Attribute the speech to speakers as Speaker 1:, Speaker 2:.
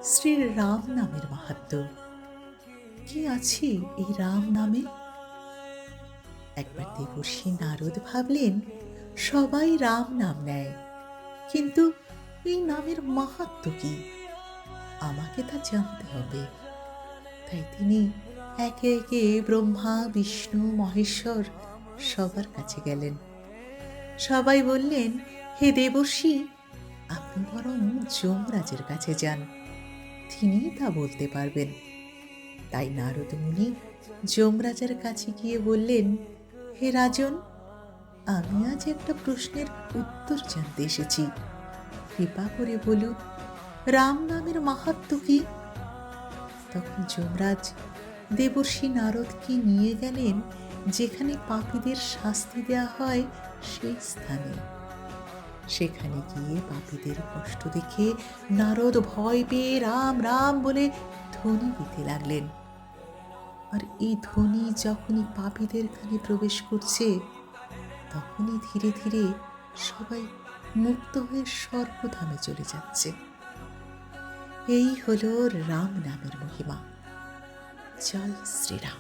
Speaker 1: শ্রী রাম নামের মাহাত্ম্য কি আছে এই রাম নামে? একবার দেবর্ষি নারদ ভাবলেন সবাই রাম নাম নেয়, কিন্তু এই নামের মাহাত্ম্য কি আমাকে তা জানতে হবে। তাই তিনি একে একে ব্রহ্মা, বিষ্ণু, মহেশ্বর সবার কাছে গেলেন। সবাই বললেন, হে দেবর্ষি, আপনি বরং যমরাজের কাছে যান, তিনিই তা বলতে পারবেন। তাই নারদ মুনি যমরাজের কাছে গিয়ে বললেন, হে রাজন, আমি আজ একটা প্রশ্নের উত্তর জানতে এসেছি। কৃপা করে বলুন, রাম নামের মাহাত্ম্য কি? তখন যমরাজ দেবর্ষি নারদকে নিয়ে গেলেন যেখানে পাপীদের শাস্তি দেয়া হয় সেই স্থানে। সেখানে গিয়ে পাপীদের কষ্ট দেখে নারদ ভয় পেয়ে রাম রাম বলে ধ্বনি দিতে লাগলেন। আর এই ধ্বনি যখনই পাপীদের কানে প্রবেশ করছে, তখনই ধীরে ধীরে সবাই মুক্ত হয়ে স্বর্গধামে চলে যাচ্ছে। এই হলো রাম নামের মহিমা। জয় শ্রীরাম।